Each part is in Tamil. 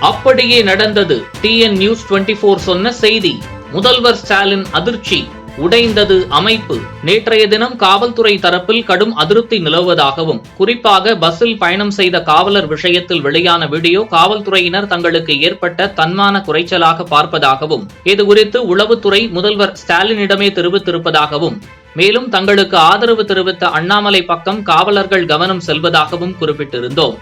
அப்படியே நடந்தது. TN News 24 சொன்ன செய்தி. முதல்வர் ஸ்டாலின் அதிர்ச்சி. உடைந்தது அமைப்பு. நேற்றைய தினம் காவல்துறை தரப்பில் கடும் அதிருப்தி நிலவுவதாகவும், குறிப்பாக பஸ்ஸில் பயணம் செய்த காவலர் விஷயத்தில் வெளியான வீடியோ காவல்துறையினர் தங்களுக்கு ஏற்பட்ட தன்மான குறைச்சலாக பார்ப்பதாகவும், இதுகுறித்து உளவுத்துறை முதல்வர் ஸ்டாலினிடமே தெரிவித்திருப்பதாகவும், மேலும் தங்களுக்கு ஆதரவு தெரிவித்த அண்ணாமலை பக்கம் காவலர்கள் கவனம் செல்வதாகவும் குறிப்பிட்டிருந்தோம்.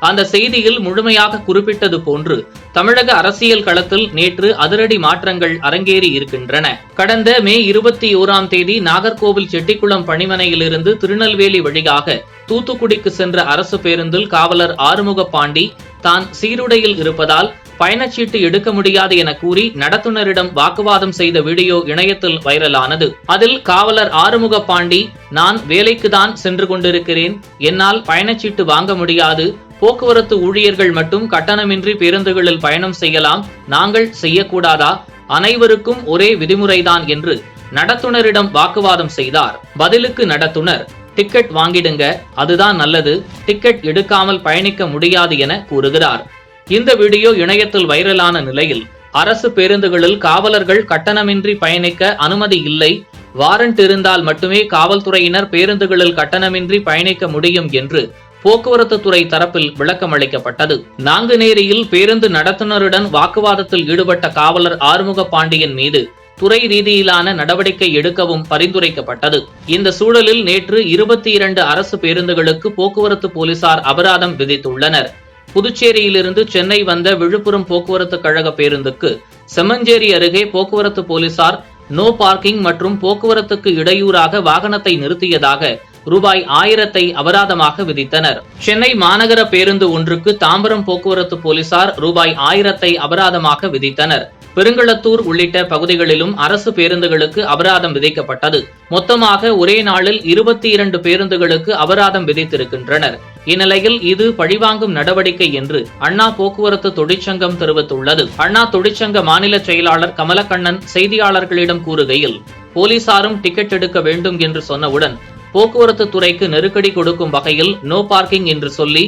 அந்த செய்தியில் முழுமையாக குறிப்பிட்டது போன்று தமிழக அரசியல் களத்தில் நேற்று அதிரடி மாற்றங்கள் அரங்கேறி இருக்கின்றன. கடந்த மே 21ஆம் தேதி நாகர்கோவில் செட்டிக்குளம் பணிமனையிலிருந்து திருநெல்வேலி வழியாக தூத்துக்குடிக்கு சென்ற அரசு பேருந்தில் காவலர் ஆறுமுக பாண்டி தான் சீருடையில் இருப்பதால் பயணச்சீட்டு எடுக்க முடியாது என கூறி நடத்துனரிடம் வாக்குவாதம் செய்த வீடியோ இணையத்தில் வைரலானது. அதில் காவலர் ஆறுமுக பாண்டி, நான் வேலைக்குதான் சென்று கொண்டிருக்கிறேன், என்னால் பயணச்சீட்டு வாங்க முடியாது, போக்குவரத்து ஊழியர்கள் மட்டும் கட்டணமின்றி பேருந்துகளில் பயணம் செய்யலாம், நாங்கள் செய்யக்கூடாதா, அனைவருக்கும் ஒரே விதிமுறைதான் என்று நடத்துனரிடம் வாக்குவாதம் செய்தார். பதிலுக்கு நடத்துனர், டிக்கெட் வாங்கிடுங்க, அதுதான் நல்லது, டிக்கெட் எடுக்காமல் பயணிக்க முடியாது என கூறுகிறார். இந்த வீடியோ இணையத்தில் வைரலான நிலையில் அரசு பேருந்துகளில் காவலர்கள் கட்டணமின்றி பயணிக்க அனுமதி இல்லை, வாரண்ட் இருந்தால் மட்டுமே காவல்துறையினர் பேருந்துகளில் கட்டணமின்றி பயணிக்க முடியும் என்று போக்குவரத்து துறை தரப்பில் விளக்கம் அளிக்கப்பட்டது. நாங்குநேரியில் பேருந்து நடத்துனருடன் வாக்குவாதத்தில் ஈடுபட்ட காவலர் ஆறுமுக பாண்டியன் மீது துறை ரீதியிலான நடவடிக்கை எடுக்கவும் பரிந்துரைக்கப்பட்டது. இந்த சூழலில் நேற்று 22 அரசு பேருந்துகளுக்கு போக்குவரத்து போலீசார் அபராதம் விதித்துள்ளனர். புதுச்சேரியிலிருந்து சென்னை வந்த விழுப்புரம் போக்குவரத்து கழக பேருந்துக்கு செம்மஞ்சேரி அருகே போக்குவரத்து போலீசார் நோ பார்க்கிங் மற்றும் போக்குவரத்துக்கு இடையூறாக வாகனத்தை நிறுத்தியதாக ரூபாய் 1000 அபராதமாக விதித்தனர். சென்னை மாநகர பேருந்து ஒன்றுக்கு தாம்பரம் போக்குவரத்து போலீசார் ரூபாய் 1000 அபராதமாக விதித்தனர். பெருங்களத்தூர் உள்ளிட்ட பகுதிகளிலும் அரசு பேருந்துகளுக்கு அபராதம் விதிக்கப்பட்டது. மொத்தமாக ஒரே நாளில் 22 பேருந்துகளுக்கு அபராதம் விதித்திருக்கின்றனர். இந்நிலையில் இது பழிவாங்கும் நடவடிக்கை என்று அண்ணா போக்குவரத்து தொழிற்சங்கம் தெரிவித்துள்ளது. அண்ணா தொழிற்சங்க மாநில செயலாளர் கமலக்கண்ணன் செய்தியாளர்களிடம் கூறுகையில், போலீசாரும் டிக்கெட் எடுக்க வேண்டும் என்று சொன்னவுடன் போக்குவரத்து துறைக்கு நெருக்கடி கொடுக்கும் வகையில் நோ பார்க்கிங் என்று சொல்லி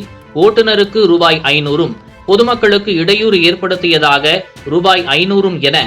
ஓட்டுநருக்கு ரூபாய் 500, பொதுமக்களுக்கு இடையூறு ஏற்படுத்தியதாக ரூபாய் 500 என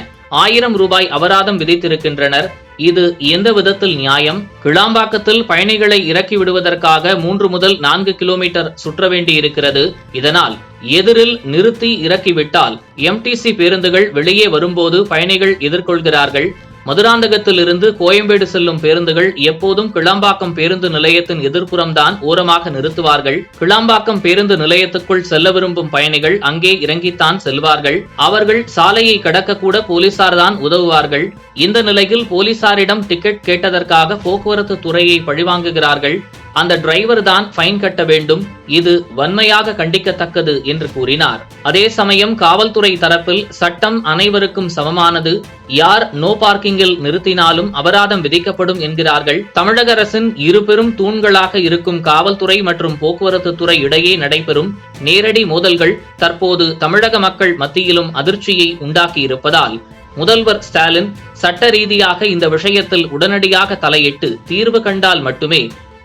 1000 ரூபாய் அபராதம் விதித்திருக்கின்றனர். இது எந்த விதத்தில் நியாயம்? கிளாம்பாக்கத்தில் பயணிகளை இறக்கி விடுவதற்காக 3 முதல் 4 கிலோமீட்டர் சுற்ற வேண்டியிருக்கிறது. இதனால் எதிரில் நிறுத்தி இறக்கிவிட்டால் MTC பேருந்துகள் வெளியே வரும்போது பயணிகள் எதிர்கொள்கிறார்கள். மதுராந்தகத்திலிருந்து கோயம்பேடு செல்லும் பேருந்துகள் எப்போதும் கிளாம்பாக்கம் பேருந்து நிலையத்தின் எதிர்ப்புறம்தான் ஓரமாக நிறுத்துவார்கள். கிளாம்பாக்கம் பேருந்து நிலையத்துக்குள் செல்ல விரும்பும் பயணிகள் அங்கே இறங்கித்தான் செல்வார்கள். அவர்கள் சாலையை கடக்க கூட போலீசார் தான் உதவுவார்கள். இந்த நிலையில் போலீசாரிடம் டிக்கெட் கேட்டதற்காக போக்குவரத்து துறையை பழிவாங்குகிறார்கள். அந்த டிரைவர் தான் ஃபைன் கட்ட வேண்டும். இது வன்மையாக கண்டிக்கத்தக்கது என்று கூறினார். அதே சமயம் காவல்துறை தரப்பில் சட்டம் அனைவருக்கும் சமமானது, யார் நோ பார்க்கிங்கில் நிறுத்தினாலும் அபராதம் விதிக்கப்படும் என்கிறார்கள். தமிழக அரசின் இரு பெரும் தூண்களாக இருக்கும் காவல்துறை மற்றும் போக்குவரத்து துறை இடையே நடைபெறும் நேரடி மோதல்கள் தற்போது தமிழக மக்கள் மத்தியிலும் அதிர்ச்சியை உண்டாக்கியிருப்பதால் முதல்வர் ஸ்டாலின் சட்ட ரீதியாக இந்த விஷயத்தில் உடனடியாக தலையிட்டு தீர்வு கண்டால் மட்டுமே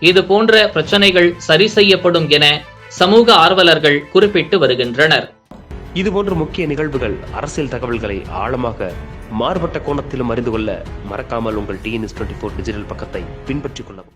இது போன்ற பிரச்சனைகள் சரி செய்யப்படும் என சமூக ஆர்வலர்கள் குறிப்பிட்டு வருகின்றனர். இதுபோன்ற முக்கிய நிகழ்வுகள், அரசியல் தகவல்களை ஆழமாக மாறுபட்ட கோணத்திலும் அறிந்து கொள்ள மறக்காமல் உங்கள் TN News 24 டிஜிட்டல் பக்கத்தை பின்பற்றிக் கொள்ளவும்.